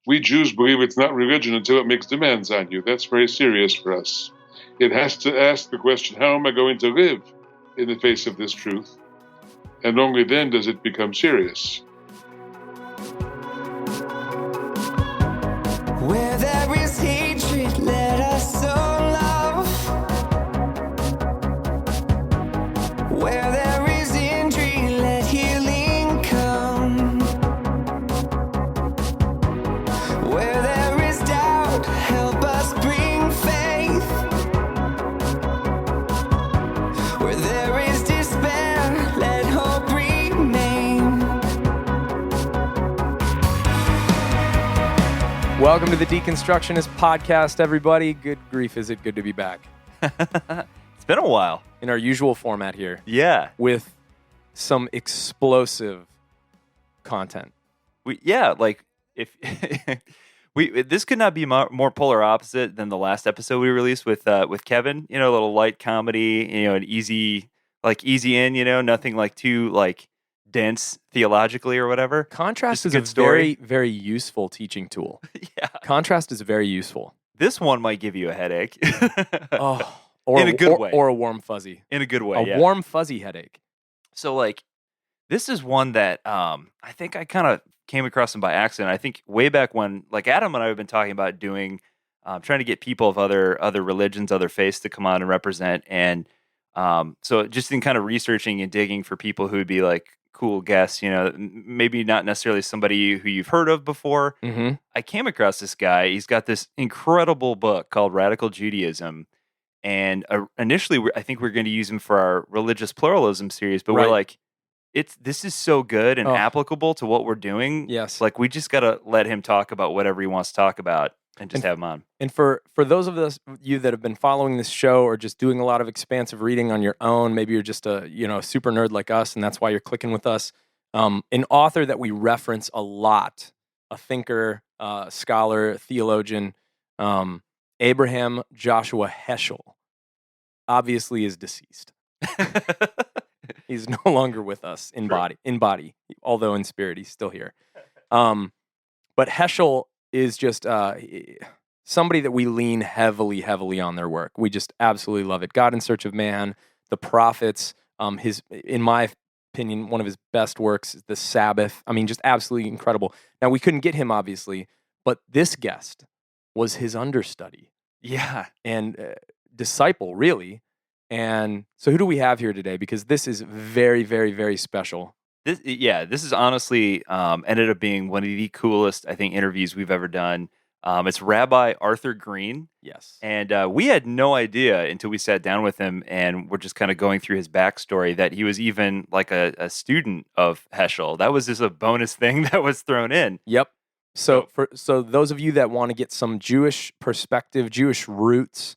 We Jews believe it's not religion until it makes demands on you. That's very serious for us. It has to ask the question, how am I going to live in the face of this truth? And only then does it become serious. Where there is hatred, let us sow love. Where there is injury, let healing come. Where there is doubt, help us bring faith. Where there is despair, let hope remain. Welcome to the Deconstructionist Podcast, everybody. Good grief, is it good to be back It's been a while. in our usual format here Yeah. with some explosive content. If this could not be more polar opposite than the last episode we released with Kevin. You know, a little light comedy. You know, an easy in. You know, nothing like too dense theologically or whatever. Contrast Just a is a good story. very, very useful teaching tool. Yeah. Contrast is very useful. This one might give you a headache. Oh, or In a good way. or a warm fuzzy. In a good way. A warm fuzzy headache. So this is one that I think I kind of came across them by accident. I think way back when, Adam and I have been talking about doing, trying to get people of other religions, other faiths to come on and represent. And so just in kind of researching and digging for people who would be cool guests, you know, maybe not necessarily somebody who you've heard of before. Mm-hmm. I came across this guy. He's got this incredible book called Radical Judaism. And initially, I think we're going to use him for our religious pluralism series, but we're Right. this is so good and applicable to what we're doing. Yes. We just got to let him talk about whatever he wants to talk about and just have him on. And for those of you that have been following this show or just doing a lot of expansive reading on your own, maybe you're just a super nerd like us, and that's why you're clicking with us. An author that we reference a lot, a thinker, scholar, theologian, Abraham Joshua Heschel, obviously is deceased. He's no longer with us in body, although in spirit he's still here. But Heschel is just somebody that we lean heavily on their work. We just absolutely love it. God in Search of Man, The Prophets, in my opinion, one of his best works is The Sabbath. I mean, just absolutely incredible. Now, we couldn't get him, obviously, but this guest was his understudy. Yeah. And disciple, really. And so who do we have here today? Because this is very, very, very special. This is honestly ended up being one of the coolest, I think, interviews we've ever done. It's Rabbi Arthur Green. Yes. And we had no idea until we sat down with him and we're just kind of going through his backstory that he was even a student of Heschel. That was just a bonus thing that was thrown in. Yep. So so those of you that want to get some Jewish perspective, Jewish roots,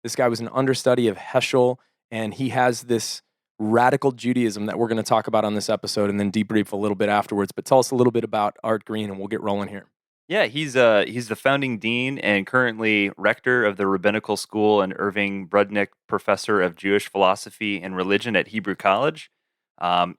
this guy was an understudy of Heschel, and he has this radical Judaism that we're going to talk about on this episode and then debrief a little bit afterwards. But tell us a little bit about Art Green, and we'll get rolling here. Yeah, he's the founding dean and currently rector of the Rabbinical School and Irving Brudnick Professor of Jewish Philosophy and Religion at Hebrew College.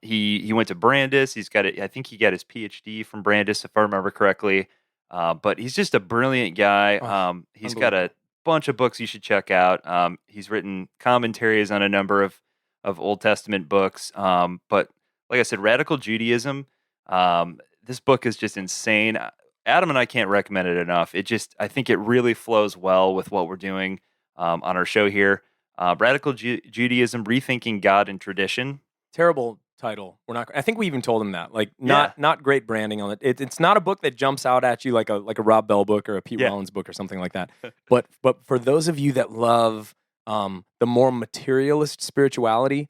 He went to Brandeis. I think he got his PhD from Brandeis, if I remember correctly. But he's just a brilliant guy. He's got a bunch of books you should check out. He's written commentaries on a number of Old Testament books. But like I said, Radical Judaism, this book is just insane. Adam and I can't recommend it enough. I think it really flows well with what we're doing on our show here. Radical Judaism, Rethinking God and Tradition. Terrible title. I think we even told him that. Not great branding on it. It's not a book that jumps out at you like a Rob Bell book or a Pete Rollins book or something like that. But for those of you that love the more materialist spirituality,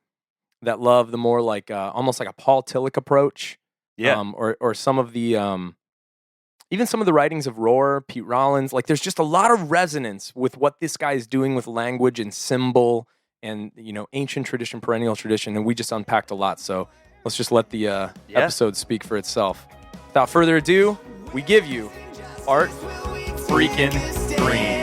that love the more almost like a Paul Tillich approach, or some of the even some of the writings of Rohr, Pete Rollins, there's just a lot of resonance with what this guy is doing with language and symbol and, ancient tradition, perennial tradition, and we just unpacked a lot. So let's just let the episode speak for itself. Without further ado, we give you Art freaking Green.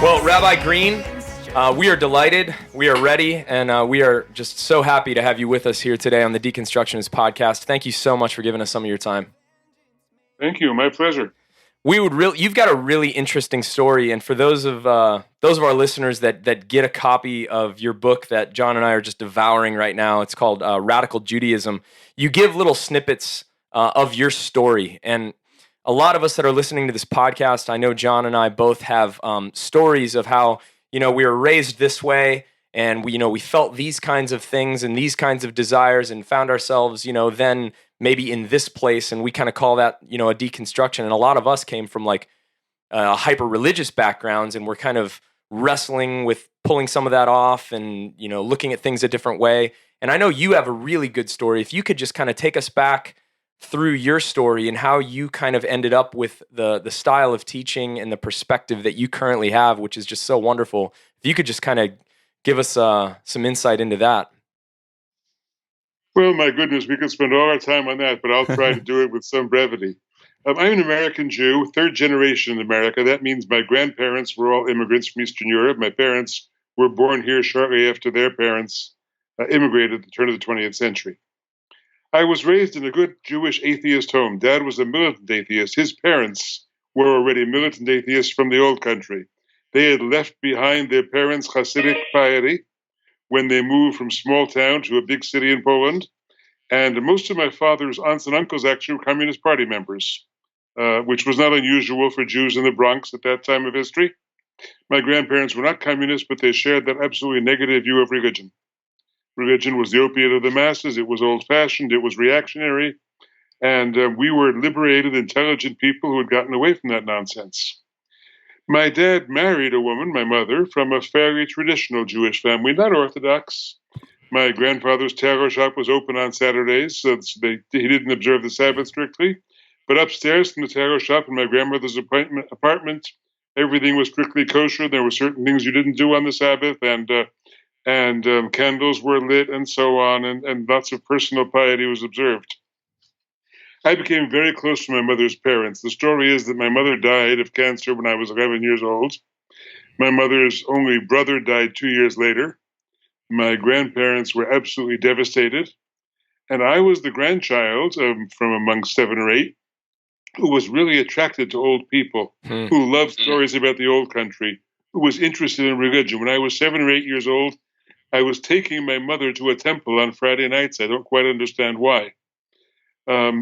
Well, Rabbi Green, we are delighted, we are ready, and we are just so happy to have you with us here today on the Deconstructionist podcast. Thank you so much for giving us some of your time. Thank you. My pleasure. You've got a really interesting story, and for those of our listeners that get a copy of your book that John and I are just devouring right now, it's called Radical Judaism. You give little snippets of your story, and a lot of us that are listening to this podcast, I know John and I both have stories of how we were raised this way, and we felt these kinds of things and these kinds of desires, and found ourselves then maybe in this place, and we kind of call that, a deconstruction. And a lot of us came from like hyper-religious backgrounds, and we're kind of wrestling with pulling some of that off and, looking at things a different way. And I know you have a really good story. If you could just kind of take us back through your story and how you kind of ended up with the style of teaching and the perspective that you currently have, which is just so wonderful. If you could just kind of give us some insight into that. Well, my goodness, we could spend all our time on that, but I'll try to do it with some brevity. I'm an American Jew, third generation in America. That means my grandparents were all immigrants from Eastern Europe. My parents were born here shortly after their parents immigrated at the turn of the 20th century. I was raised in a good Jewish atheist home. Dad was a militant atheist. His parents were already militant atheists from the old country. They had left behind their parents' Hasidic piety when they moved from small town to a big city in Poland. And most of my father's aunts and uncles actually were Communist Party members, which was not unusual for Jews in the Bronx at that time of history. My grandparents were not communists, but they shared that absolutely negative view of religion. Religion was the opiate of the masses. It was old-fashioned. It was reactionary. And we were liberated, intelligent people who had gotten away from that nonsense. My dad married a woman, my mother, from a fairly traditional Jewish family, not Orthodox. My grandfather's tailor shop was open on Saturdays, so he didn't observe the Sabbath strictly. But upstairs from the tailor shop in my grandmother's apartment, everything was strictly kosher. There were certain things you didn't do on the Sabbath, and candles were lit and so on, and lots of personal piety was observed. I became very close to my mother's parents. The story is that my mother died of cancer when I was 11 years old. My mother's only brother died 2 years later. My grandparents were absolutely devastated. And I was the grandchild from among 7 or 8 who was really attracted to old people, who loved stories about the old country, who was interested in religion. When I was 7 or 8 years old, I was taking my mother to a temple on Friday nights. I don't quite understand why.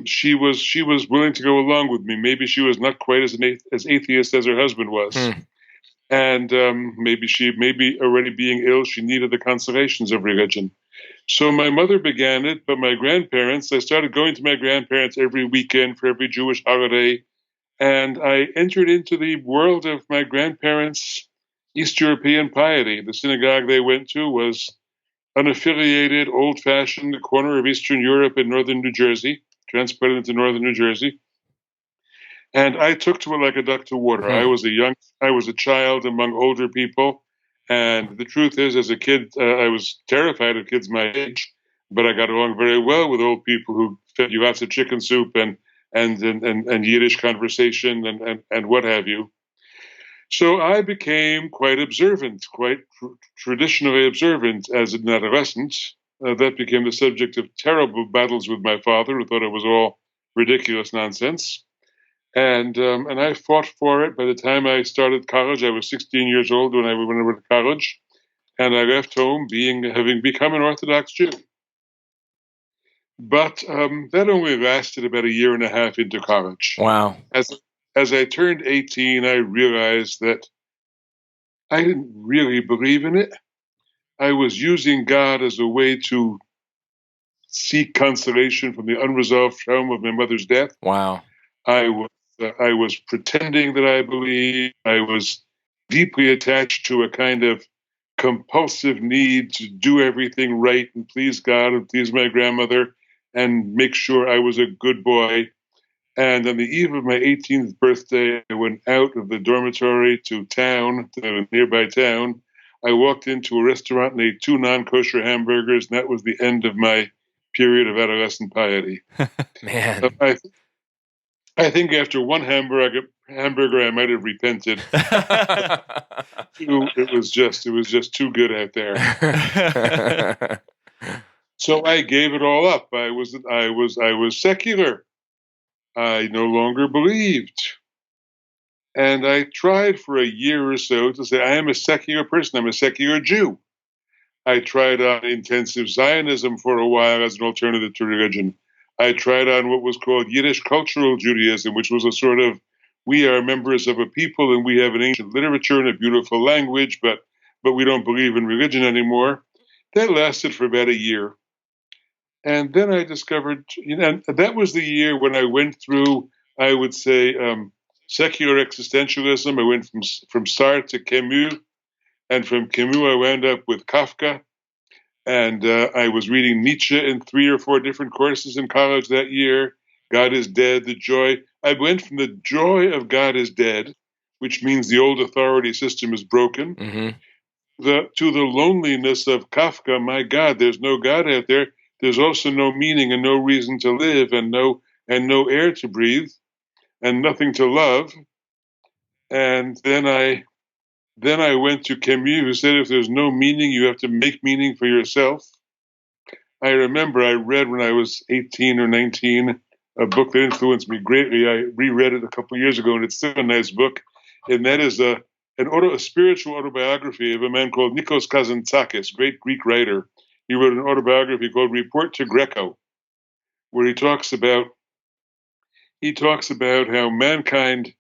She was willing to go along with me. Maybe she was not quite as atheist as her husband was. And maybe already being ill, she needed the consolations of religion. So my mother began it, but my grandparents, I started going to my grandparents every weekend for every Jewish holiday. And I entered into the world of my grandparents' East European piety. The synagogue they went to was unaffiliated, old-fashioned, the corner of Eastern Europe in northern New Jersey, transported into northern New Jersey. And I took to it like a duck to water. I was a child among older people. And the truth is, as a kid, I was terrified of kids my age, but I got along very well with old people who fed you lots of chicken soup and Yiddish conversation and what have you. So I became quite observant, quite traditionally observant as an adolescent. That became the subject of terrible battles with my father, who thought it was all ridiculous nonsense. And I fought for it. By the time I started college, I was 16 years old when I went to college, and I left home having become an Orthodox Jew. But that only lasted about a year and a half into college. Wow. As I turned 18, I realized that I didn't really believe in it. I was using God as a way to seek consolation from the unresolved trauma of my mother's death. Wow. I was pretending that I believed. I was deeply attached to a kind of compulsive need to do everything right and please God and please my grandmother and make sure I was a good boy. And on the eve of my 18th birthday, I went out of the dormitory to town, to a nearby town. I walked into a restaurant and ate 2 non-kosher hamburgers, and that was the end of my period of adolescent piety. Man. I think after one hamburger, I might have repented. Two, it was just too good out there. So I gave it all up. I was secular. I no longer believed. And I tried for a year or so to say, I am a secular person. I'm a secular Jew. I tried on intensive Zionism for a while as an alternative to religion. I tried on what was called Yiddish cultural Judaism, which was a sort of, we are members of a people and we have an ancient literature and a beautiful language, but we don't believe in religion anymore. That lasted for about a year. And then I discovered, and that was the year when I went through, I would say, secular existentialism. I went from Sartre to Camus, and from Camus I wound up with Kafka. And I was reading Nietzsche in 3 or 4 different courses in college that year. God is Dead, the joy. I went from the joy of God is dead, which means the old authority system is broken, to the loneliness of Kafka. My God, there's no God out there. There's also no meaning and no reason to live, and no air to breathe, and nothing to love. And then I went to Camus, who said, if there's no meaning, you have to make meaning for yourself. I remember I read when I was 18 or 19 a book that influenced me greatly. I reread it a couple of years ago, and it's still a nice book. And that is a spiritual autobiography of a man called Nikos Kazantzakis, great Greek writer. He wrote an autobiography called Report to Greco, where he talks about how mankind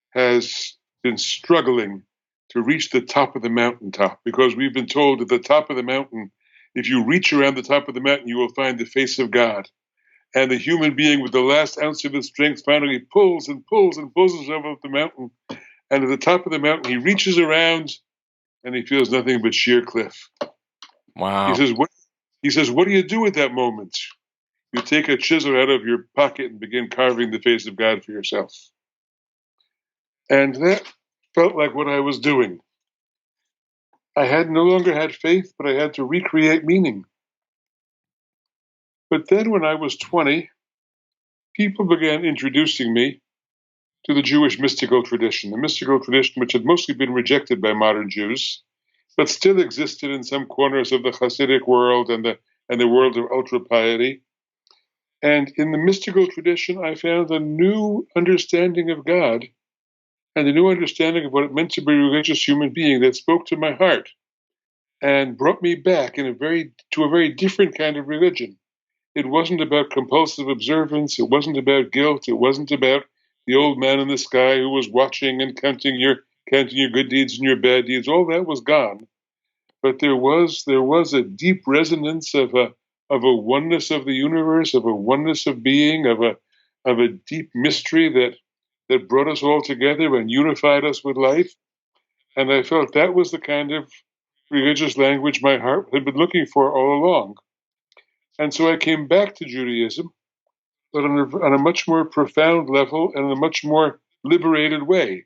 has been struggling to reach the top of the mountaintop, because we've been told at the top of the mountain, if you reach around the top of the mountain, you will find the face of God. And the human being with the last ounce of his strength finally pulls and pulls and pulls himself up the mountain. And at the top of the mountain, he reaches around and he feels nothing but sheer cliff. Wow. He says, what do you do at that moment? You take a chisel out of your pocket and begin carving the face of God for yourself. And that felt like what I was doing. I had no longer had faith, but I had to recreate meaning. But then when I was 20, people began introducing me to the Jewish mystical tradition, the mystical tradition which had mostly been rejected by modern Jews, but still existed in some corners of the Hasidic world and the world of ultra piety. And in the mystical tradition, I found a new understanding of God and a new understanding of what it meant to be a religious human being that spoke to my heart and brought me back to a very different kind of religion. It wasn't about compulsive observance. It wasn't about guilt. It wasn't about the old man in the sky who was watching and counting your good deeds and your bad deeds. All that was gone. But there was a deep resonance of a oneness of the universe, of a oneness of being, of a deep mystery that brought us all together and unified us with life. And I felt that was the kind of religious language my heart had been looking for all along. And so I came back to Judaism, but on a much more profound level and in a much more liberated way,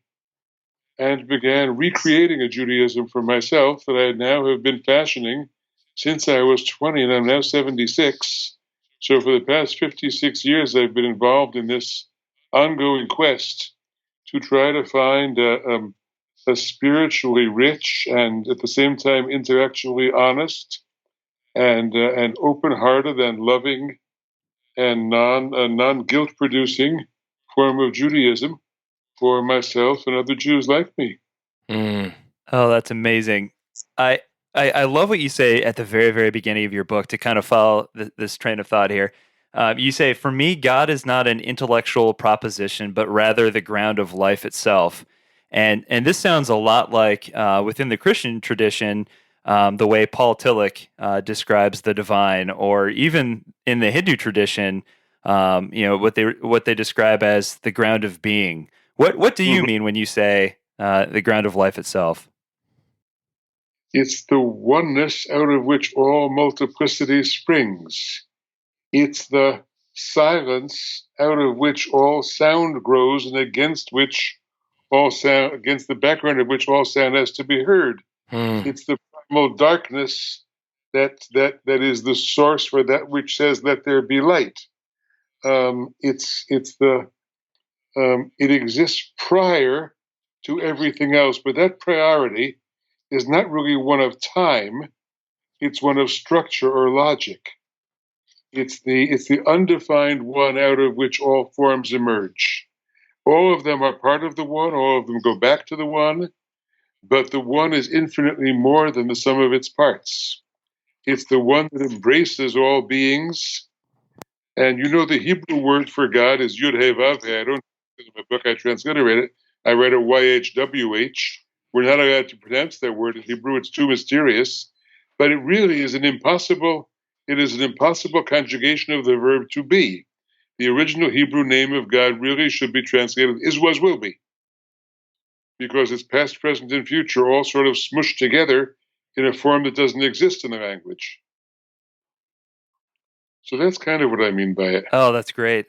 and began recreating a Judaism for myself that I now have been fashioning since I was 20, and I'm now 76. So for the past 56 years, I've been involved in this ongoing quest to try to find a spiritually rich and at the same time intellectually honest and open-hearted and loving and non-guilt producing form of Judaism for myself and other Jews like me. Oh, that's amazing. I love what you say at the very, very beginning of your book to kind of follow this train of thought here. You say, for me, God is not an intellectual proposition, but rather the ground of life itself. And this sounds a lot like within the Christian tradition, the way Paul Tillich describes the divine, or even in the Hindu tradition, what they describe as the ground of being. What do you mean when you say the ground of life itself? It's the oneness out of which all multiplicity springs. It's the silence out of which all sound grows and against the background of which all sound has to be heard. It's the primal darkness that is the source for that which says, "Let there be light." It's the it exists prior to everything else, but that priority is not really one of time, it's one of structure or logic. It's the undefined one out of which all forms emerge. All of them are part of the one, all of them go back to the one, but the one is infinitely more than the sum of its parts. It's the one that embraces all beings. And you know the Hebrew word for God is Yud He Vav He. I don't in my book I transliterate it. I read it YHWH. We're not allowed to pronounce that word in Hebrew. It's too mysterious. But it really is an impossible conjugation of the verb to be. The original Hebrew name of God really should be translated is, was, will be. Because it's past, present, and future all sort of smushed together in a form that doesn't exist in the language. So that's kind of what I mean by it. Oh, that's great.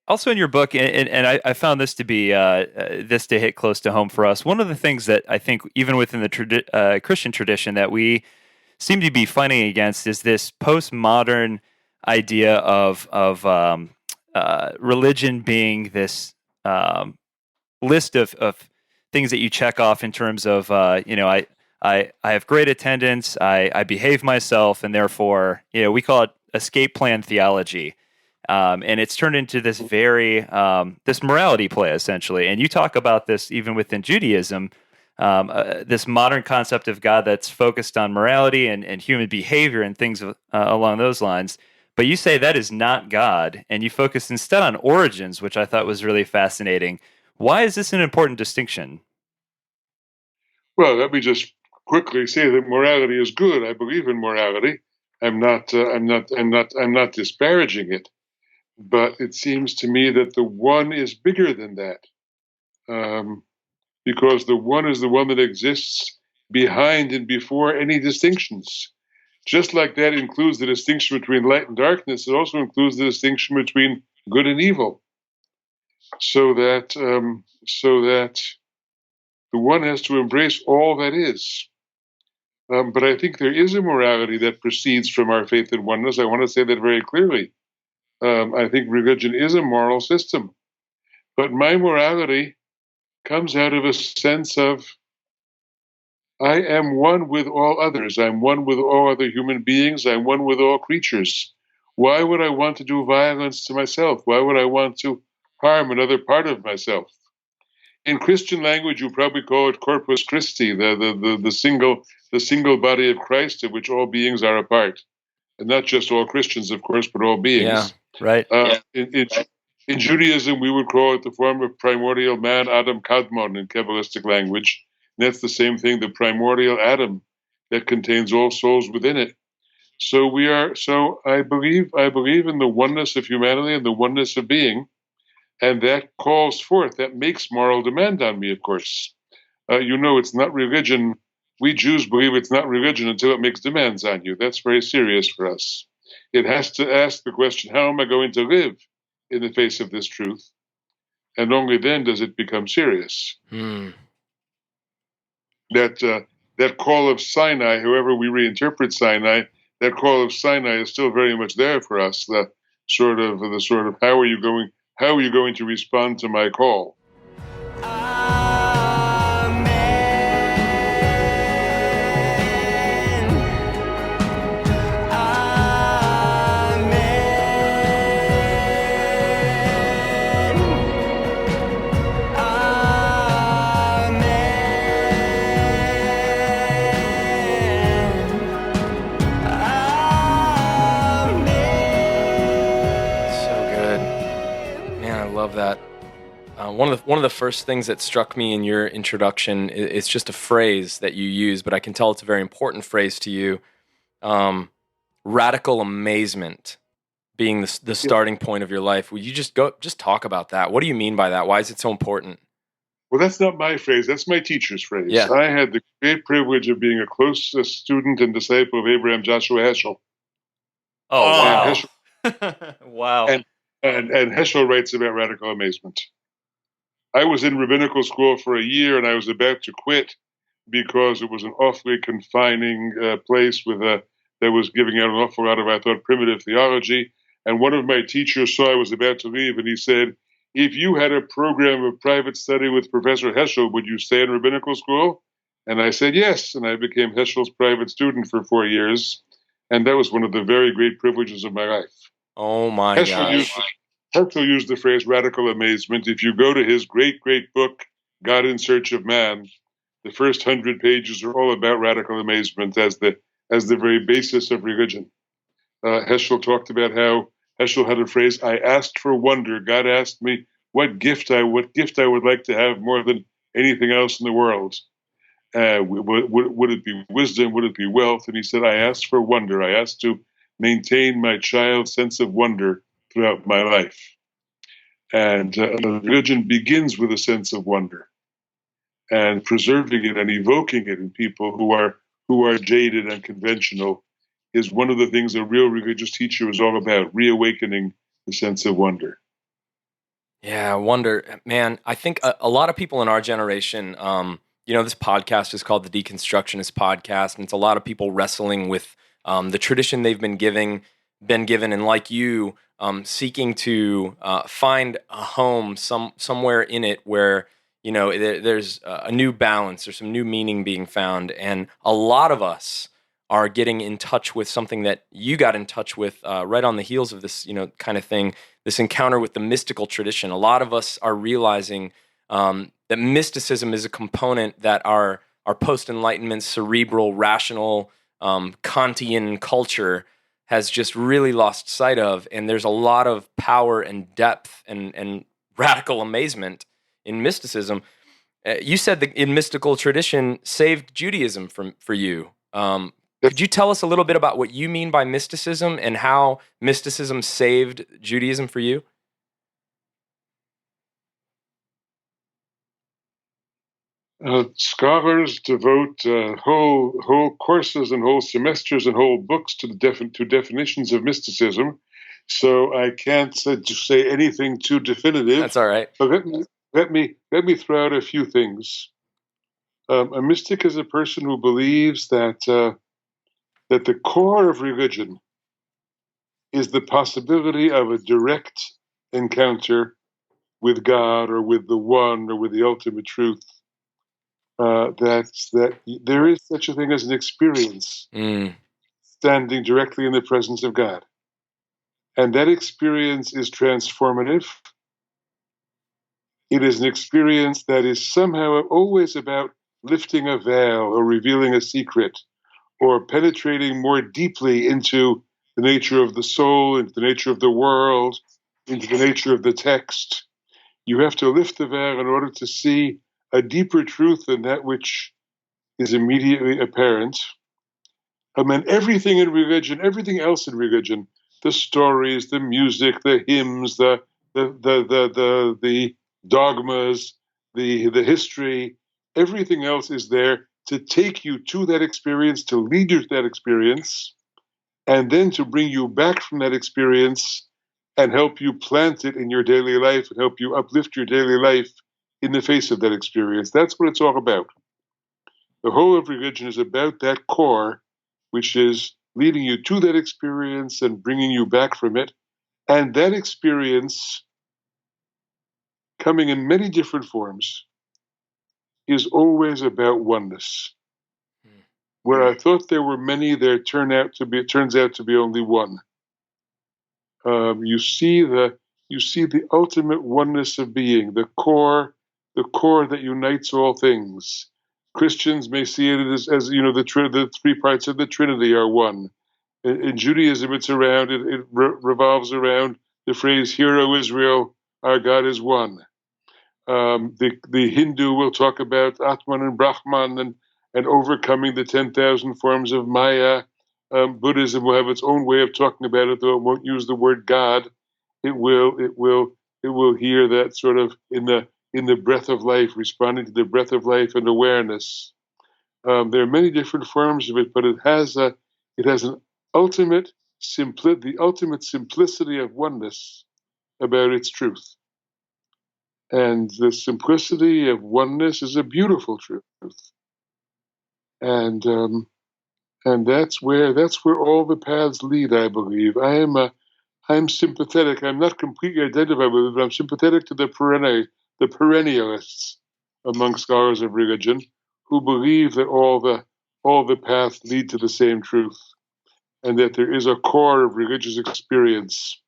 Also in your book, and I found this to be this to hit close to home for us. One of the things that I think, even within the Christian tradition, that we seem to be fighting against is this postmodern idea of religion being this list of things that you check off in terms of I have great attendance, I behave myself, and therefore we call it escape plan theology. And it's turned into this very this morality play essentially. And you talk about this even within Judaism, this modern concept of God that's focused on morality and human behavior and things along those lines. But you say that is not God, and you focus instead on origins, which I thought was really fascinating. Why is this an important distinction? Well, let me just quickly say that morality is good. I believe in morality. I'm not disparaging it. But it seems to me that the one is bigger than that, because the one is the one that exists behind and before any distinctions. Just like that includes the distinction between light and darkness, it also includes the distinction between good and evil. So that the one has to embrace all that is. But I think there is a morality that proceeds from our faith in oneness. I want to say that very clearly. I think religion is a moral system. But my morality comes out of a sense of I am one with all others. I'm one with all other human beings. I'm one with all creatures. Why would I want to do violence to myself? Why would I want to harm another part of myself? In Christian language, you probably call it Corpus Christi, the single body of Christ, of which all beings are a part. And not just all Christians, of course, but all beings. Yeah, right. In Judaism, we would call it the form of primordial man, Adam Kadmon, in Kabbalistic language. And that's the same thing, the primordial Adam that contains all souls within it. So I believe in the oneness of humanity and the oneness of being, and that calls forth, that makes moral demand on me, of course. It's not religion. We Jews believe it's not religion until it makes demands on you. That's very serious for us. It has to ask the question, how am I going to live in the face of this truth? And only then does it become serious. That call of Sinai, however we reinterpret Sinai, that call of Sinai is still very much there for us. The sort of how are you going to respond to my call? That one of the first things that struck me in your introduction is just a phrase that you use, but I can tell it's a very important phrase to you. Radical amazement being the starting point of your life. Would you just talk about that? What do you mean by that? Why is it so important? Well, that's not my phrase. That's my teacher's phrase. Yeah. I had the great privilege of being a close student and disciple of Abraham Joshua Heschel. Oh, wow. Heschel, wow. And Heschel writes about radical amazement. I was in rabbinical school for a year, and I was about to quit because it was an awfully confining place that was giving out an awful lot of, I thought, primitive theology. And one of my teachers saw I was about to leave, and he said, if you had a program of private study with Professor Heschel, would you stay in rabbinical school? And I said yes, and I became Heschel's private student for 4 years, and that was one of the very great privileges of my life. Oh my Heschel gosh. Heschel used the phrase radical amazement. If you go to his great, great book, God in Search of Man, the first 100 pages are all about radical amazement as the very basis of religion. Heschel talked about how Heschel had a phrase, I asked for wonder. God asked me what gift I would like to have more than anything else in the world. Would it be wisdom? Would it be wealth? And he said, I asked for wonder. I asked to maintain my child's sense of wonder throughout my life. And religion begins with a sense of wonder, and preserving it and evoking it in people who are jaded and conventional is one of the things a real religious teacher is all about, reawakening the sense of wonder. Yeah, wonder, man. I think a lot of people in our generation, this podcast is called the Deconstructionist Podcast, and it's a lot of people wrestling with the tradition they've been given, and like you, seeking to find a home somewhere in it where there's a new balance or some new meaning being found, and a lot of us are getting in touch with something that you got in touch with right on the heels of this, kind of thing, this encounter with the mystical tradition. A lot of us are realizing that mysticism is a component that our post-Enlightenment, cerebral, rational, Kantian culture has just really lost sight of. And there's a lot of power and depth and radical amazement in mysticism. You said that in mystical tradition saved Judaism for you. Could you tell us a little bit about what you mean by mysticism and how mysticism saved Judaism for you? Scholars devote whole courses and whole semesters and whole books to definitions of mysticism. So I can't say anything too definitive. That's all right. But let me throw out a few things. A mystic is a person who believes that the core of religion is the possibility of a direct encounter with God or with the One or with the ultimate truth. That there is such a thing as an experience standing directly in the presence of God. And that experience is transformative. It is an experience that is somehow always about lifting a veil or revealing a secret or penetrating more deeply into the nature of the soul, into the nature of the world, into the nature of the text. You have to lift the veil in order to see a deeper truth than that which is immediately apparent. And everything in religion, everything else in religion, the stories, the music, the hymns, the dogmas, the history, everything else is there to take you to that experience, to lead you to that experience, and then to bring you back from that experience and help you plant it in your daily life and help you uplift your daily life in the face of that experience. That's what it's all about. The whole of religion is about that core, which is leading you to that experience and bringing you back from it. And that experience, coming in many different forms, is always about oneness. Where I thought there were many, there turns out to be only one. You see the ultimate oneness of being, the core that unites all things. Christians may see it as the three parts of the Trinity are one. In Judaism, it revolves around the phrase "Hear, O Israel, our God is one." The Hindu will talk about Atman and Brahman and overcoming the 10,000 forms of Maya. Buddhism will have its own way of talking about it, though it won't use the word God. It will hear that sort of in the breath of life, responding to the breath of life and awareness. There are many different forms of it, but it has an ultimate the ultimate simplicity of oneness about its truth. And the simplicity of oneness is a beautiful truth. And that's where all the paths lead, I believe. I am I'm sympathetic. I'm not completely identified with it, but I'm sympathetic to the perennialists among scholars of religion who believe that all the paths lead to the same truth, and that there is a core of religious experience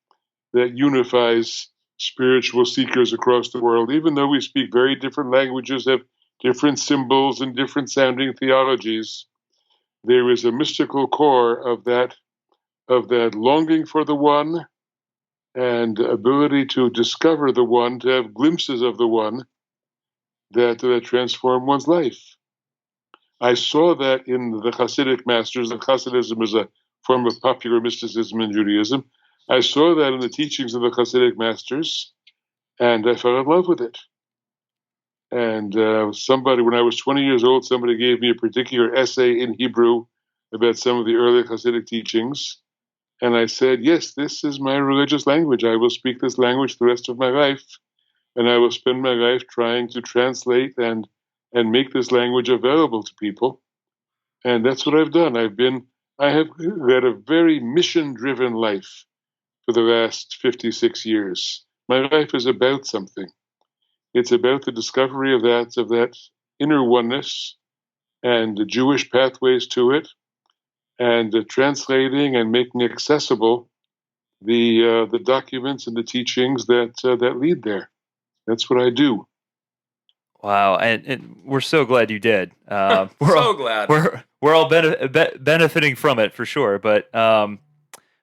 that unifies spiritual seekers across the world. Even though we speak very different languages, have different symbols and different sounding theologies, there is a mystical core of that longing for the one and ability to discover the one, to have glimpses of the one that transform one's life. I saw that in the Hasidic masters, and Hasidism is a form of popular mysticism in Judaism. I saw that in the teachings of the Hasidic masters, and I fell in love with it. And when I was 20 years old, somebody gave me a particular essay in Hebrew about some of the early Hasidic teachings. And I said, yes, this is my religious language. I will speak this language the rest of my life. And I will spend my life trying to translate and make this language available to people. And that's what I've done. I have led a very mission-driven life for the last 56 years. My life is about something. It's about the discovery of that inner oneness and the Jewish pathways to it, and translating and making accessible the documents and the teachings that lead there. That's what I do. Wow, and we're so glad you did. We're So all, glad. we're all benefiting from it for sure. But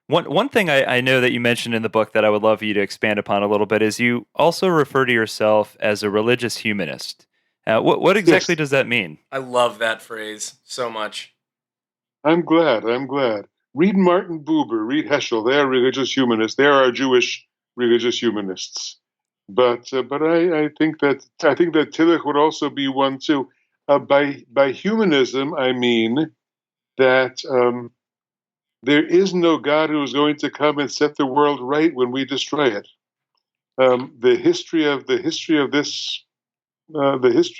one thing I know that you mentioned in the book that I would love for you to expand upon a little bit is you also refer to yourself as a religious humanist. What exactly does that mean? I love that phrase so much. I'm glad. Read Martin Buber, read Heschel. They are religious humanists. They are our Jewish religious humanists. But I think that Tillich would also be one too. By humanism, I mean that there is no God who is going to come and set the world right when we destroy it. The history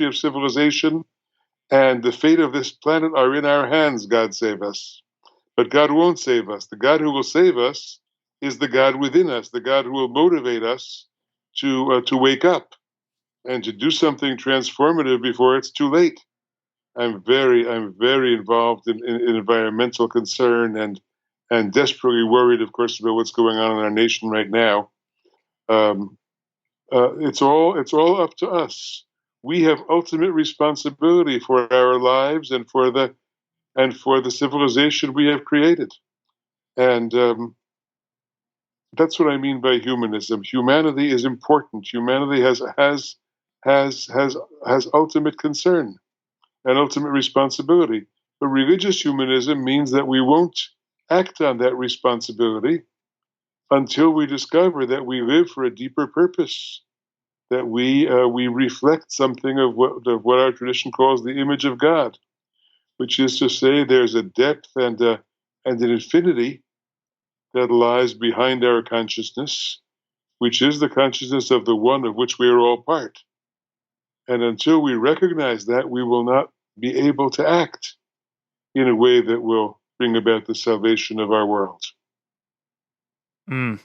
of civilization and the fate of this planet are in our hands. God save us. But God won't save us. The God who will save us is the God within us, the God who will motivate us to wake up and to do something transformative before it's too late. I'm very involved in environmental concern and desperately worried, of course, about what's going on in our nation right now. It's all up to us. We have ultimate responsibility for our lives and for the civilization we have created. And that's what I mean by humanism. Humanity is important. Humanity has ultimate concern and ultimate responsibility. But religious humanism means that we won't act on that responsibility until we discover that we live for a deeper purpose, that we reflect something of what our tradition calls the image of God, which is to say there's a depth and an infinity that lies behind our consciousness, which is the consciousness of the one of which we are all part. And until we recognize that, we will not be able to act in a way that will bring about the salvation of our world. Mm.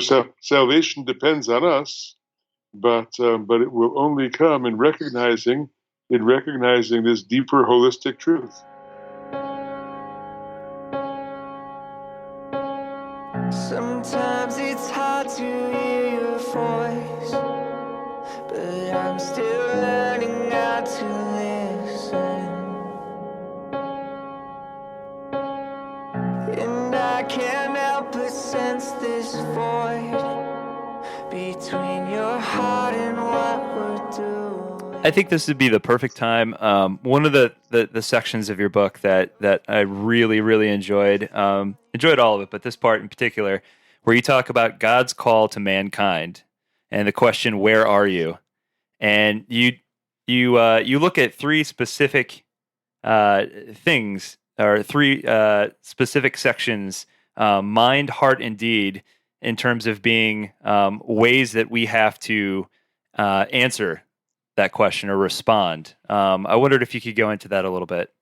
So salvation depends on us, but it will only come in recognizing this deeper holistic truth. Sometimes it's hard to hear your voice, but I'm still learning how to listen. And I can't help but sense this void between your heart and what we're doing. I think this would be the perfect time. One of the sections of your book that I really enjoyed all of it, but this part in particular, where you talk about God's call to mankind and the question, "Where are you?" And you look at three specific things, or three specific sections: mind, heart, and deed, in terms of being ways that we have to answer that question or respond. I wondered if you could go into that a little bit.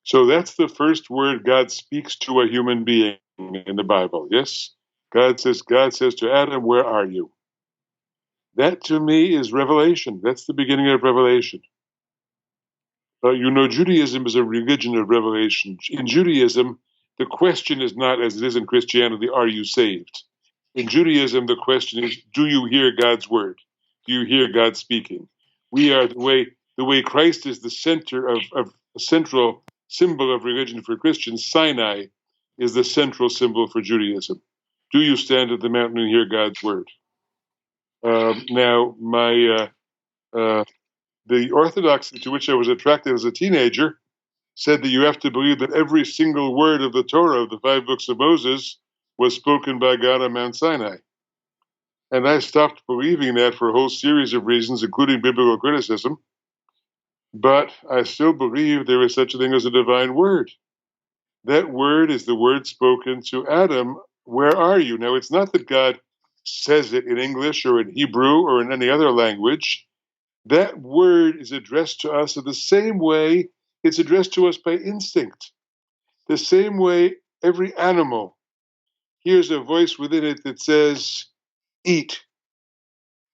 So that's the first word God speaks to a human being. in the Bible. Yes, God says to Adam, "Where are you?" That to me is revelation. That's the beginning of revelation. Judaism is a religion of revelation. In Judaism, the question is not, as it is in Christianity, are you saved? In Judaism, the question is, do you hear God's word? Do you hear God speaking? We are the way Christ is the center of a central symbol of religion for Christians. Sinai is the central symbol for Judaism. Do you stand at the mountain and hear God's word? Now, the orthodoxy to which I was attracted as a teenager said that you have to believe that every single word of the Torah, of the 5 books of Moses, was spoken by God on Mount Sinai. And I stopped believing that for a whole series of reasons, including biblical criticism. But I still believe there is such a thing as a divine word. That word is the word spoken to Adam. Where are you? Now, it's not that God says it in English or in Hebrew or in any other language. That word is addressed to us in the same way it's addressed to us by instinct. The same way every animal hears a voice within it that says, eat,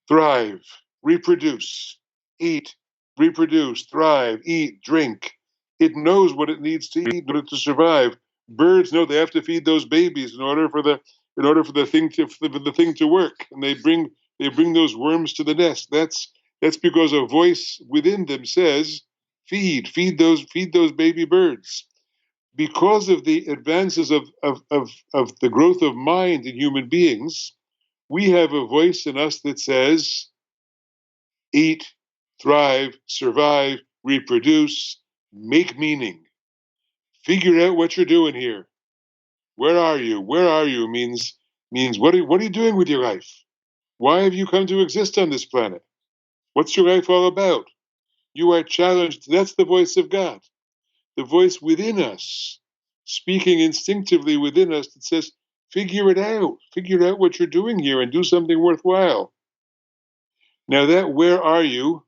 thrive, reproduce, eat, reproduce, thrive, eat, drink. It knows what it needs to eat in order to survive. Birds know they have to feed those babies in order for the thing to work, and they bring those worms to the nest. That's because a voice within them says, feed those baby birds. Because of the advances of the growth of mind in human beings, we have a voice in us that says, eat, thrive, survive, reproduce, make meaning. Figure out what you're doing here. Where are you? Where are you means what are you doing with your life? Why have you come to exist on this planet? What's your life all about? You are challenged. That's the voice of God. The voice within us, speaking instinctively within us that says, figure it out. Figure out what you're doing here and do something worthwhile. Now that where are you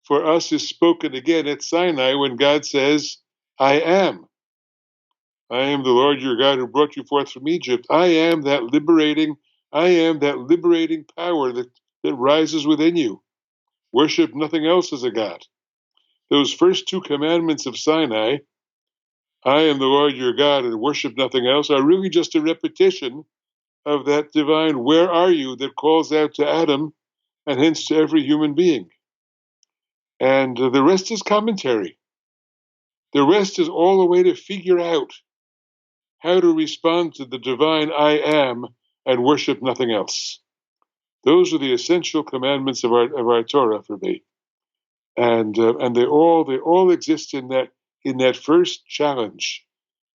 for us is spoken again at Sinai when God says, I am. I am the Lord your God who brought you forth from Egypt. I am that liberating power that rises within you. Worship nothing else as a God. Those first 2 commandments of Sinai, I am the Lord your God and worship nothing else, are really just a repetition of that divine where are you that calls out to Adam and hence to every human being. And the rest is commentary. The rest is all a way to figure out how to respond to the divine I am and worship nothing else. Those are the essential commandments of our Torah for me. And they all exist in that first challenge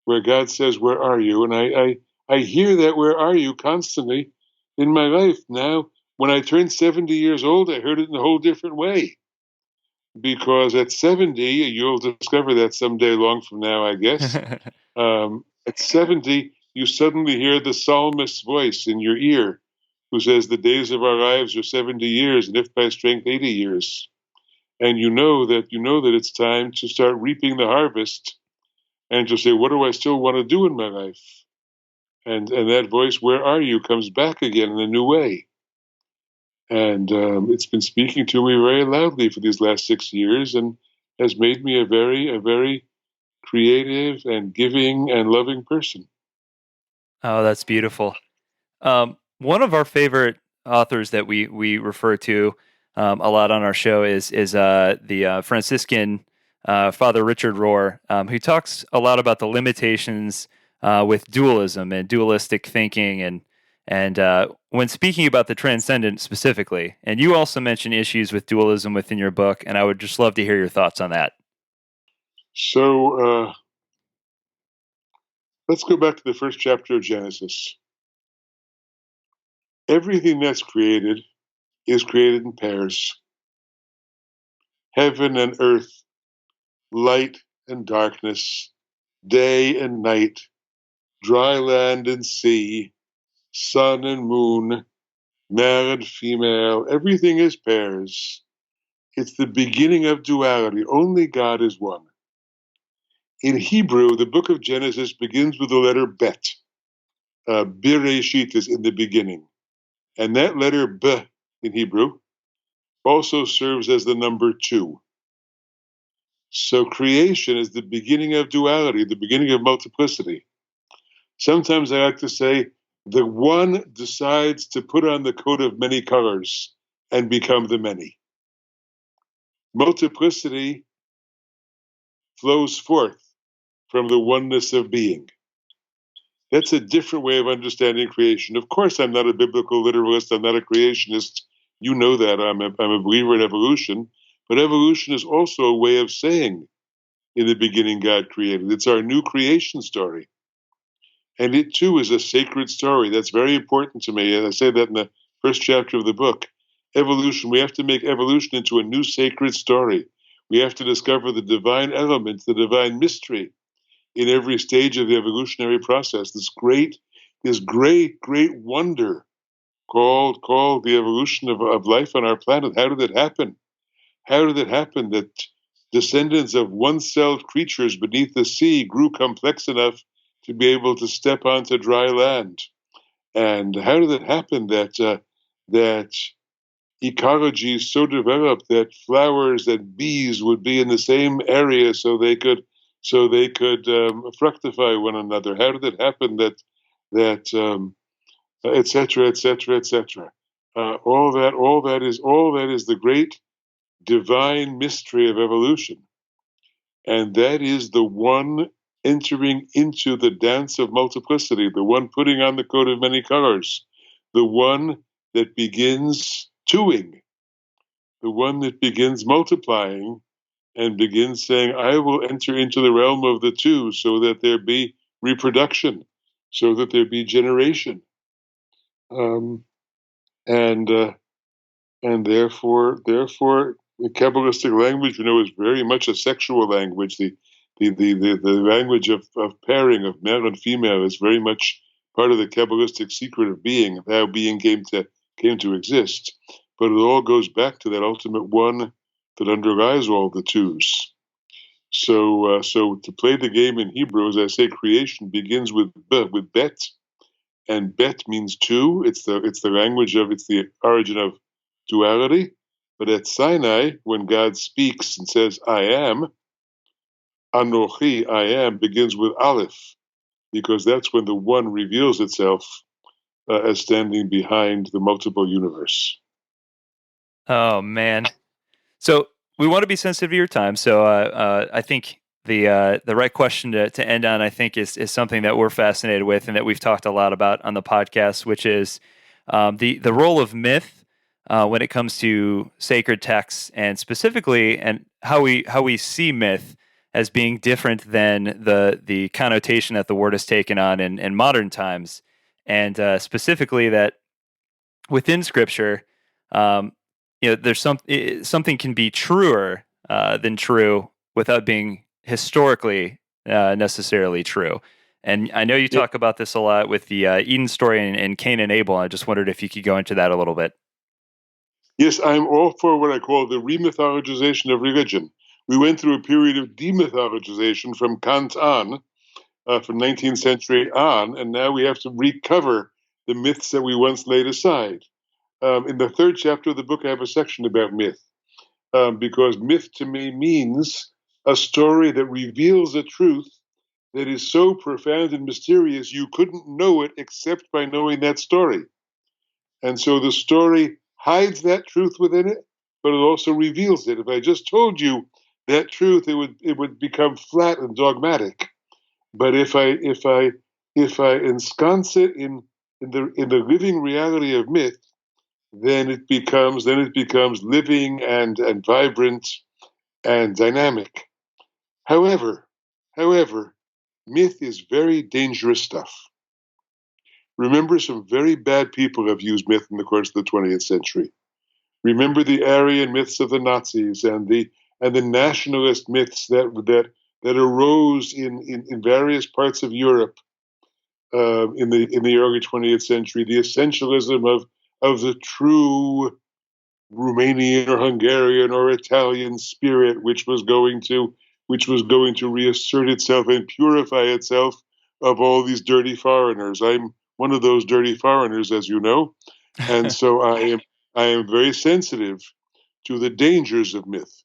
where God says, where are you? And I hear that where are you constantly in my life. Now, when I turned 70 years old, I heard it in a whole different way. Because at 70, you'll discover that someday long from now, I guess. At 70, you suddenly hear the psalmist's voice in your ear who says, the days of our lives are 70 years, and if by strength, 80 years. And you know that it's time to start reaping the harvest and to say, what do I still want to do in my life? And that voice, where are you, comes back again in a new way. And it's been speaking to me very loudly for these last 6 years and has made me a very creative and giving and loving person. Oh, that's beautiful. One of our favorite authors that we refer to a lot on our show is the Franciscan Father Richard Rohr, who talks a lot about the limitations with dualism and dualistic thinking, and when speaking about the transcendent specifically. And you also mention issues with dualism within your book, and I would just love to hear your thoughts on that. So let's go back to the first chapter of Genesis. Everything that's created is created in pairs. Heaven and earth, light and darkness, day and night, dry land and sea, sun and moon, male and female, everything is pairs. It's the beginning of duality. Only God is one. In Hebrew, the book of Genesis begins with the letter Bet. Bereshit is in the beginning. And that letter B in Hebrew also serves as the number 2. So creation is the beginning of duality, the beginning of multiplicity. Sometimes I like to say the one decides to put on the coat of many colors and become the many. Multiplicity flows forth from the oneness of being. That's a different way of understanding creation. Of course, I'm not a biblical literalist. I'm not a creationist. You know that. I'm a believer in evolution. But evolution is also a way of saying, in the beginning, God created. It's our new creation story. And it, too, is a sacred story. That's very important to me. And I say that in the first chapter of the book. Evolution, we have to make evolution into a new sacred story. We have to discover the divine element, the divine mystery in every stage of the evolutionary process. This great wonder called the evolution of life on our planet. How did it happen? How did it happen that descendants of one-celled creatures beneath the sea grew complex enough to be able to step onto dry land? And how did it happen that ecology is so developed that flowers and bees would be in the same area so they could fructify one another? How did it happen that et cetera, et cetera, et cetera? All that is the great divine mystery of evolution, and that is the one entering into the dance of multiplicity, the one putting on the coat of many colors, the one that begins twoing, the one that begins multiplying and begins saying, I will enter into the realm of the two so that there be reproduction, so that there be generation. Um, and therefore, the Kabbalistic language, is very much a sexual language. The language of pairing, of male and female, is very much part of the Kabbalistic secret of being, of how being came to exist. But it all goes back to that ultimate one that underlies all the twos. So to play the game in Hebrew, as I say, creation begins with bet, and bet means two. It's the language of, it's the origin of duality. But at Sinai, when God speaks and says, I am, Anochi, I am, begins with Aleph, because that's when the one reveals itself as standing behind the multiple universe. Oh man! So we want to be sensitive to your time. So I think the right question to end on, I think, is something that we're fascinated with and that we've talked a lot about on the podcast, which is the role of myth when it comes to sacred texts, and specifically, and how we see myth as being different than the connotation that the word has taken on in modern times, and specifically that within Scripture, there's something can be truer than true without being historically necessarily true. And I know you talk about this a lot with the Eden story and Cain and Abel. I just wondered if you could go into that a little bit. Yes, I'm all for what I call the remythologization of religion. We went through a period of demythologization from Kant on, from 19th century on, and now we have to recover the myths that we once laid aside. In the third chapter of the book, I have a section about myth, because myth to me means a story that reveals a truth that is so profound and mysterious you couldn't know it except by knowing that story. And so the story hides that truth within it, but it also reveals it. If I just told you that truth, it would become flat and dogmatic. But if I ensconce it in the living reality of myth, then it becomes living and vibrant and dynamic. However, myth is very dangerous stuff. Remember, some very bad people have used myth in the course of the 20th century. Remember the Aryan myths of the Nazis and the nationalist myths that arose in various parts of Europe in the early 20th century. The essentialism of the true Romanian or Hungarian or Italian spirit, which was going to reassert itself and purify itself of all these dirty foreigners. I'm one of those dirty foreigners, as you know, and so I am very sensitive to the dangers of myth.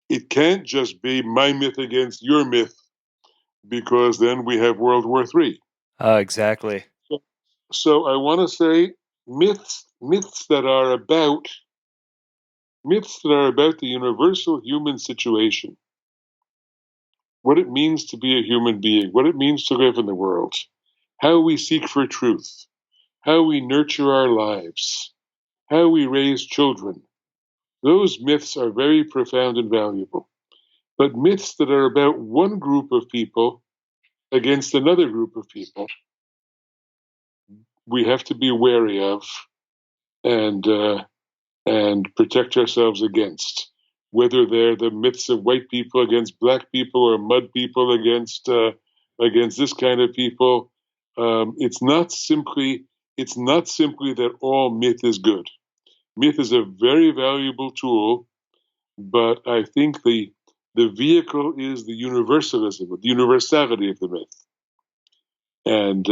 It can't just be my myth against your myth, because then we have World War III. Exactly. So I want to say myths that are about the universal human situation, what it means to be a human being, what it means to live in the world, how we seek for truth, how we nurture our lives, how we raise children. Those myths are very profound and valuable. But myths that are about one group of people against another group of people, we have to be wary of and protect ourselves against. Whether they're the myths of white people against black people or mud people against this kind of people, it's not simply that all myth is good. Myth is a very valuable tool, but I think the vehicle is the universalism, the universality of the myth, and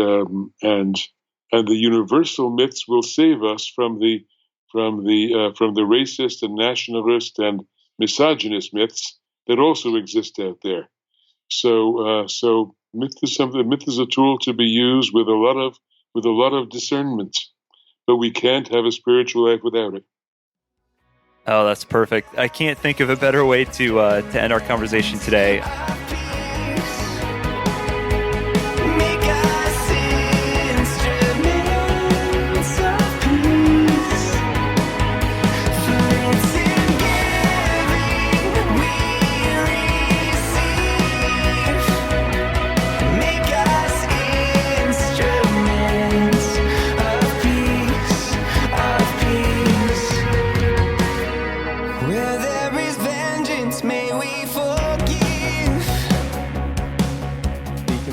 the universal myths will save us from the racist and nationalist and misogynist myths that also exist out there. So myth is something. Myth is a tool to be used with a lot of discernment, but we can't have a spiritual life without it. Oh, that's perfect. I can't think of a better way to end our conversation today.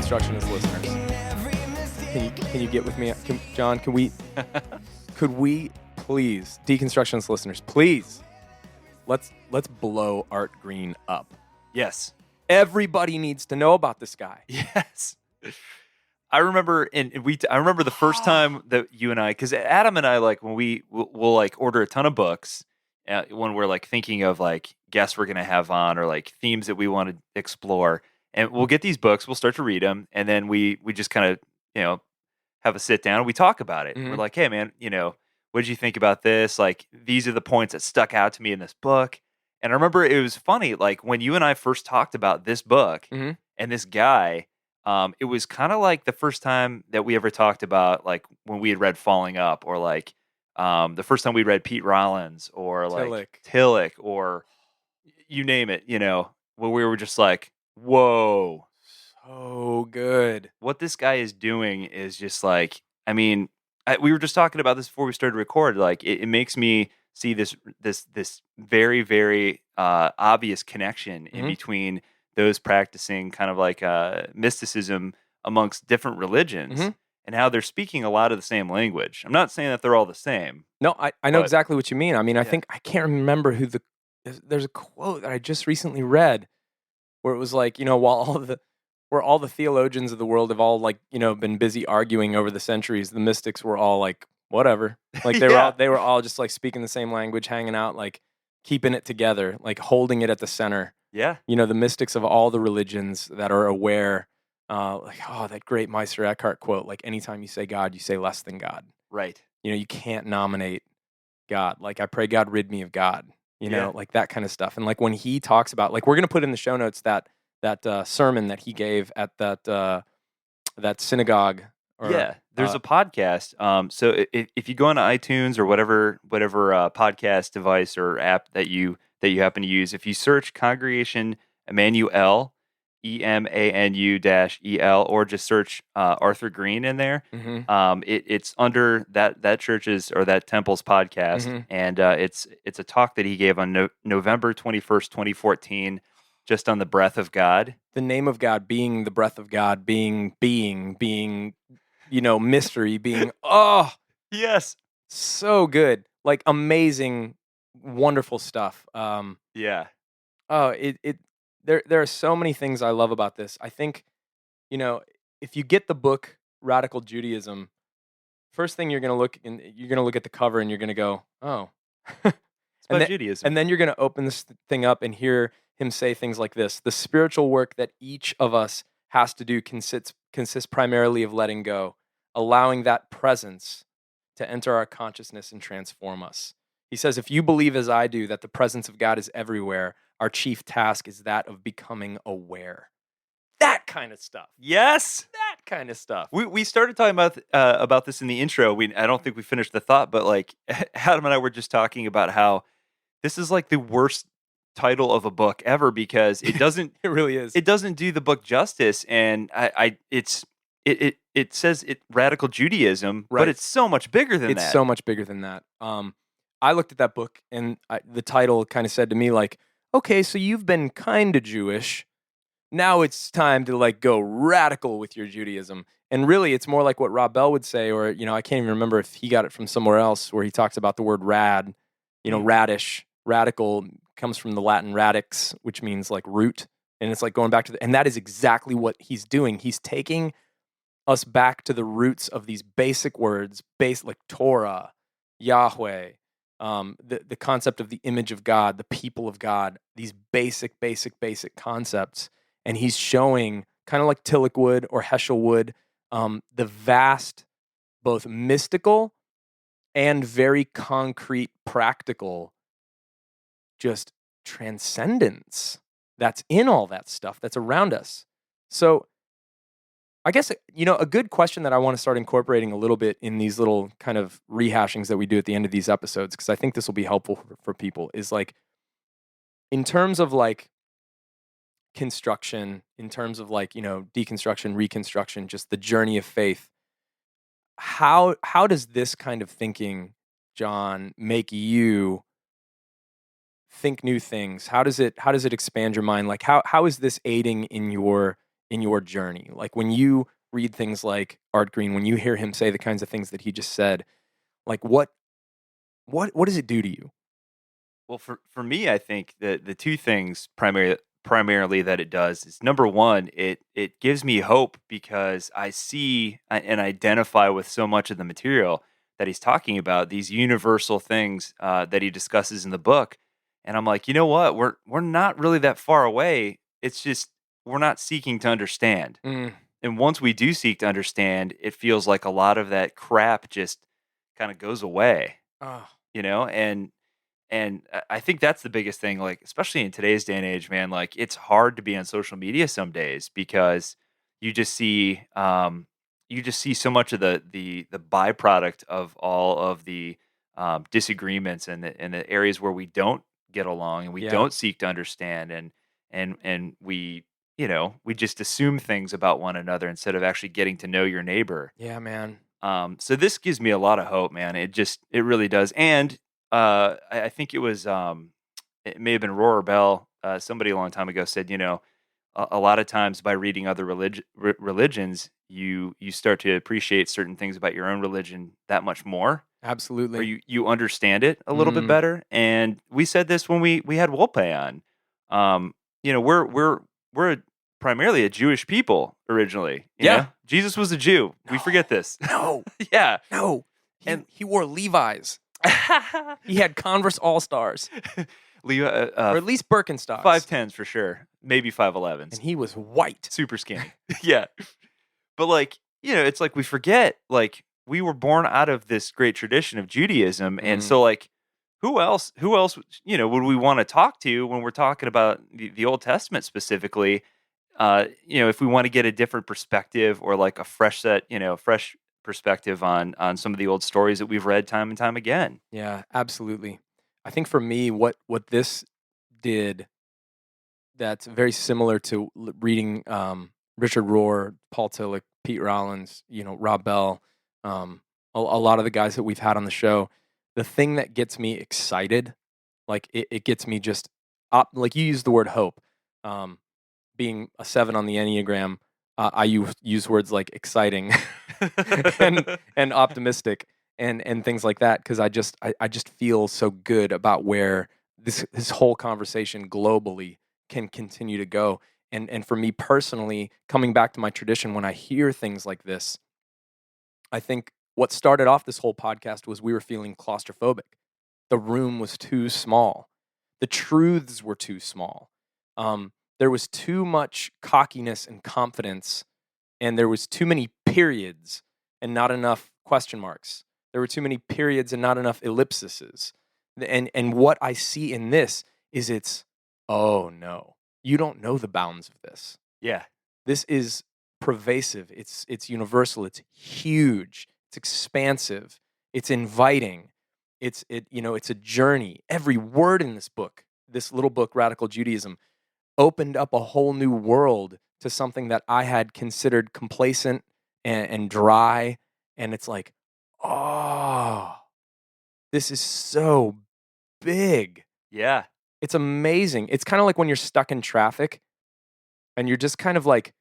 Deconstructionist listeners, can you get with me, John? Could we please, Deconstructionist listeners, please, let's blow Art Green up. Yes, everybody needs to know about this guy. Yes, I remember, I remember the first time that you and I, because Adam and I, like, when we'll like order a ton of books when we're like thinking of like guests we're gonna have on or like themes that we want to explore. And we'll get these books, we'll start to read them, and then we just kind of, have a sit down and we talk about it. Mm-hmm. We're like, hey, man, what did you think about this? Like, these are the points that stuck out to me in this book. And I remember it was funny, like, when you and I first talked about this book Mm-hmm. and this guy, it was kind of like the first time that we ever talked about, like, when we had read Falling Up, or like the first time we read Pete Rollins, or like Tillich, or you name it, where we were just like, whoa, so good. What this guy is doing is just like, I mean, we were just talking about this before we started to record. Like, it makes me see this very, very obvious connection in between those practicing kind of like mysticism amongst different religions and how they're speaking a lot of the same language. I'm not saying that they're all the same. No, I know exactly what you mean. I mean, I think, I can't remember who there's a quote that I just recently read where it was like, where all the theologians of the world have all like, been busy arguing over the centuries, the mystics were all like, whatever. Like they were all just like speaking the same language, hanging out, like keeping it together, like holding it at the center. Yeah. The mystics of all the religions that are aware, that great Meister Eckhart quote, like, anytime you say God, you say less than God. Right. You can't nominate God. Like, I pray God rid me of God, like that kind of stuff. And like when he talks about, like, we're going to put in the show notes that sermon that he gave at that synagogue. There's a podcast. So if you go on iTunes or whatever podcast device or app that you happen to use, if you search Congregation Emmanuel, EMANU-EL, or just search Arthur Green in there, it's under that church's or that temple's podcast, and it's a talk that he gave on November 21st, 2014. Just on the breath of God. The name of God being the breath of God, being, mystery, being, yes. So good. Like, amazing, wonderful stuff. There are so many things I love about this. I think, if you get the book Radical Judaism, first thing you're gonna look at the cover and you're gonna go, oh. It's about then, Judaism. and then you're gonna open this thing up and hear him say things like this: the spiritual work that each of us has to do consists primarily of letting go, allowing that presence to enter our consciousness and transform us. He says, if you believe as I do that the presence of God is everywhere, our chief task is that of becoming aware. That kind of stuff. Yes. That kind of stuff. We started talking about this in the intro. I don't think we finished the thought, but like Adam and I were just talking about how this is like the worst title of a book ever because it doesn't It really is. it doesn't do the book justice, and it says it radical Judaism, Right. but it's so much bigger than that. It's so much bigger than that. I looked at that book and the title kind of said to me like, okay, so you've been kind of Jewish. Now it's time to like go radical with your Judaism. And really, it's more like what Rabbi would say, or, I can't even remember if he got it from somewhere else where he talks about the word rad, radish. Radical comes from the Latin radix, which means like root. And it's like going back to and that is exactly what he's doing. He's taking us back to the roots of these basic words, like Torah, Yahweh, the concept of the image of God, the people of God, these basic concepts. And he's showing, kind of like Tillich would or Heschel would, the vast, both mystical and very concrete, practical, just transcendence that's in all that stuff that's around us. So I guess, a good question that I want to start incorporating a little bit in these little kind of rehashings that we do at the end of these episodes, because I think this will be helpful for people, is like, in terms of like construction, in terms of like, deconstruction, reconstruction, just the journey of faith, how does this kind of thinking, John, make you think new things? How does it expand your mind? Like how is this aiding in your journey? Like when you read things like Art Green, when you hear him say the kinds of things that he just said, like what does it do to you? Well, for me, I think that the two things primarily that it does is, number one, it gives me hope because I see and identify with so much of the material that he's talking about, these universal things that he discusses in the book. And I'm like, you know what? We're not really that far away. It's just we're not seeking to understand. And once we do seek to understand, it feels like a lot of that crap just kind of goes away. And I think that's the biggest thing, like, especially in today's day and age, man, like it's hard to be on social media some days because you just see so much of the byproduct of all of the disagreements and the areas where we don't get along and we don't seek to understand and we we just assume things about one another instead of actually getting to know your neighbor. Yeah, man. So this gives me a lot of hope, man. It really does. And I think it was it may have been Roar Bell. Somebody a long time ago said, a lot of times by reading other religions, you start to appreciate certain things about your own religion that much more. Absolutely. Or you understand it a little bit better. And we said this when we had Wolpe on. We're primarily a Jewish people originally. You know? Jesus was a Jew. No. We forget this. No. Yeah. No. He wore Levi's. He had Converse All-Stars. Or at least Birkenstocks. 5'10s for sure. Maybe 5'11s. And he was white. Super skinny. Yeah. But like, it's like we forget, like, we were born out of this great tradition of Judaism. And so like, who else, would we want to talk to when we're talking about the Old Testament specifically? If we want to get a different perspective or like a fresh perspective on some of the old stories that we've read time and time again. Yeah, absolutely. I think for me, what this did that's very similar to reading Richard Rohr, Paul Tillich, Pete Rollins, Rob Bell, a lot of the guys that we've had on the show. The thing that gets me excited, like it gets me just like you used the word hope. Being a 7 on the Enneagram, I use words like exciting and optimistic and things like that because I just feel so good about where this whole conversation globally can continue to go. And for me personally, coming back to my tradition, when I hear things like this, I think what started off this whole podcast was we were feeling claustrophobic. The room was too small. The truths were too small. There was too much cockiness and confidence, and there was too many periods and not enough question marks. There were too many periods and not enough ellipses. And what I see in this is oh no, you don't know the bounds of this. Yeah. This is pervasive. It's universal. It's huge. It's expansive. It's inviting. It's a journey. Every word in this book, this little book, Radical Judaism, opened up a whole new world to something that I had considered complacent and dry. And it's like, oh, this is so big. Yeah. It's amazing. It's kind of like when you're stuck in traffic and you're just kind of like,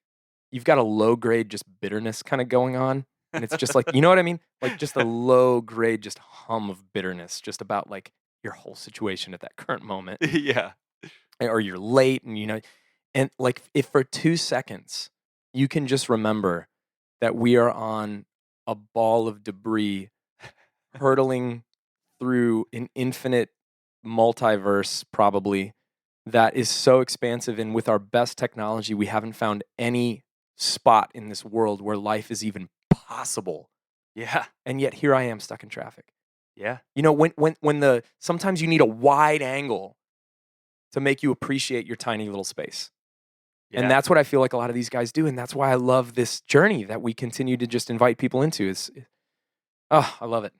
you've got a low grade just bitterness kind of going on. And it's just like, you know what I mean? Like just a low grade just hum of bitterness just about like your whole situation at that current moment. Yeah. Or you're late and like if for 2 seconds you can just remember that we are on a ball of debris hurtling through an infinite multiverse probably that is so expansive, and with our best technology we haven't found any spot in this world where life is even possible. Yeah. And yet here I am stuck in traffic. Yeah. When sometimes you need a wide angle to make you appreciate your tiny little space. Yeah. And that's what I feel like a lot of these guys do. And that's why I love this journey that we continue to just invite people into. I love it.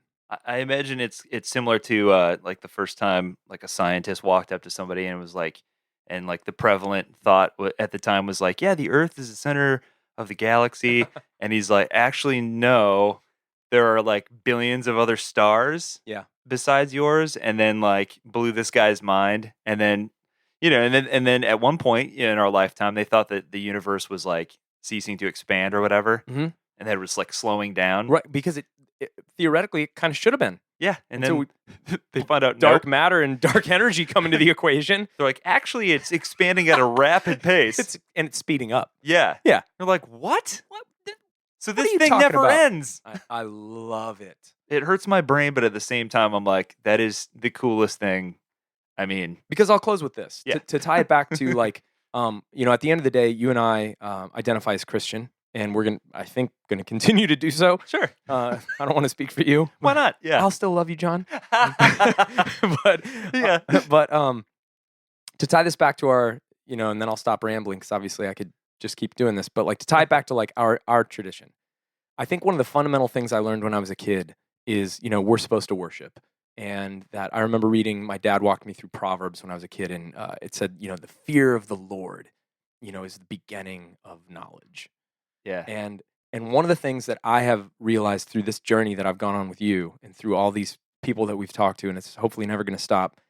I imagine it's similar to like the first time like a scientist walked up to somebody and was like, and like the prevalent thought at the time was like, yeah, the Earth is the center of the galaxy. And he's like, actually, no, there are like billions of other stars besides yours. And then like blew this guy's mind. And then, and then at one point in our lifetime, they thought that the universe was like ceasing to expand or whatever. Mm-hmm. And that it was like slowing down. Right, because it theoretically it kind of should have been. Yeah, and then they find out dark matter and dark energy come into the equation. They're like, actually, it's expanding at a rapid pace. It's speeding up. Yeah. Yeah. They're like, what? So What this are you thing talking never about? ends. I love it. It hurts my brain, but at the same time, I'm like, that is the coolest thing. I mean, because I'll close with this. Yeah. To tie it back to like, at the end of the day, you and I identify as Christian. And we're I think going to continue to do so. Sure. I don't want to speak for you. Why not? Yeah. I'll still love you, John. but to tie this back to our, and then I'll stop rambling because obviously I could just keep doing this. But like to tie it back to like our tradition, I think one of the fundamental things I learned when I was a kid is, we're supposed to worship. And that I remember reading, my dad walked me through Proverbs when I was a kid, and it said, the fear of the Lord, is the beginning of knowledge. Yeah. And one of the things that I have realized through this journey that I've gone on with you and through all these people that we've talked to, and it's hopefully never going to stop,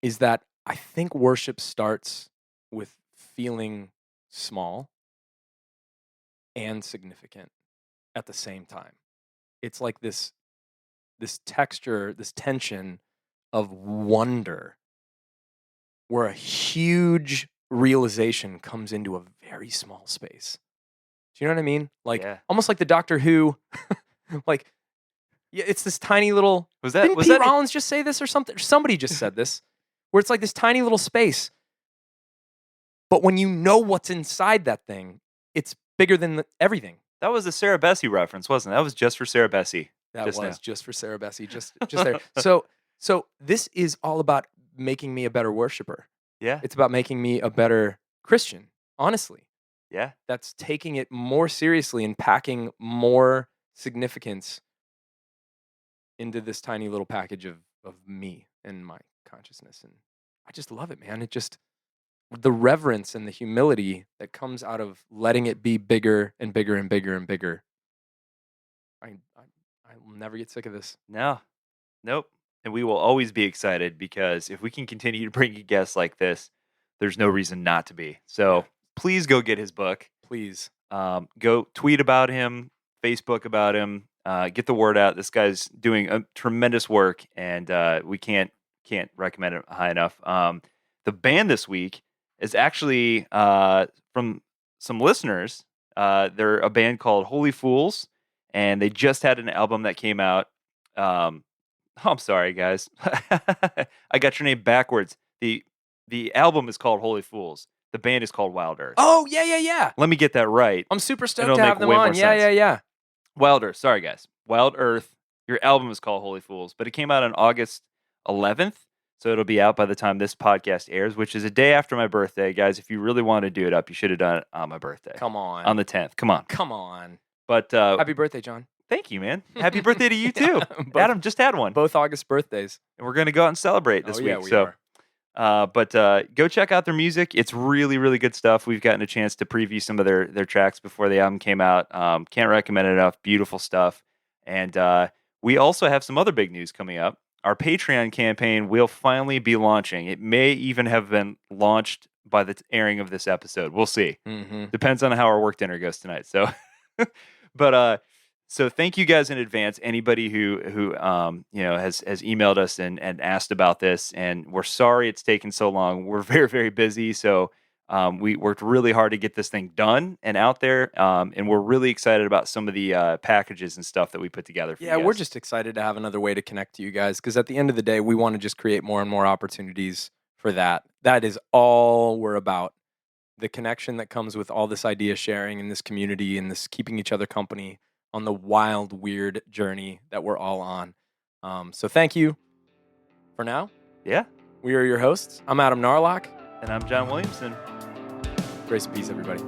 is that I think worship starts with feeling small and significant at the same time. It's like this texture, this tension of wonder where a huge realization comes into a very small space. Do you know what I mean? Like almost like the Doctor Who, like, yeah, it's this tiny little. Didn't Pete Rollins just say this or something? Somebody just said this, where it's like this tiny little space. But when you know what's inside that thing, it's bigger than everything. That was a Sarah Bessie reference, wasn't it? That was just for Sarah Bessie. That was just for Sarah Bessie, just there. So this is all about making me a better worshiper. Yeah. It's about making me a better Christian, honestly. Yeah. That's taking it more seriously and packing more significance into this tiny little package of me and my consciousness. And I just love it, man. It just, the reverence and the humility that comes out of letting it be bigger and bigger and bigger and bigger. I'll never get sick of this. No. Nope. And we will always be excited because if we can continue to bring you guests like this, there's no reason not to be. So please go get his book. Please. Go tweet about him, Facebook about him, get the word out. This guy's doing a tremendous work, and we can't recommend it high enough. The band this week is actually from some listeners. They're a band called Holy Fools, and they just had an album that came out. I'm sorry, guys. I got your name backwards. The album is called Holy Fools. The band is called Wild Earth. Oh, yeah. Let me get that right. I'm super stoked It'll to have make them way more on. Yeah, sense. yeah. Wild Earth. Sorry, guys. Wild Earth. Your album is called Holy Fools, but it came out on August 11th, so it'll be out by the time this podcast airs, which is a day after my birthday. Guys, if you really want to do it up, you should have done it on my birthday. Come on. On the 10th. Come on. Come on. But Happy birthday, John. thank you, man. Happy birthday to you, too. Both- Adam just had one. Both August birthdays. And we're going to go out and celebrate this Oh, week. yeah, we so, are. But go check out their music. It's really, really good stuff. We've gotten a chance to preview some of their tracks before the album came out. Can't recommend it enough. Beautiful stuff. And we also have some other big news coming up. Our Patreon campaign will finally be launching. It may even have been launched by the airing of this episode. We'll see. Mm-hmm. Depends on how our work dinner goes tonight. So, but so thank you guys in advance. Anybody who has emailed us and asked about this, and we're sorry it's taken so long. We're very, very busy. So we worked really hard to get this thing done and out there. And we're really excited about some of the packages and stuff that we put together for you guys. We're just excited to have another way to connect to you guys, because at the end of the day, we want to just create more and more opportunities for that. That is all we're about. The connection that comes with all this idea sharing in this community and this keeping each other company on the wild, weird journey that we're all on. So thank you for now. Yeah. We are your hosts. I'm Adam Narlock. And I'm John Williamson. Grace and peace, everybody.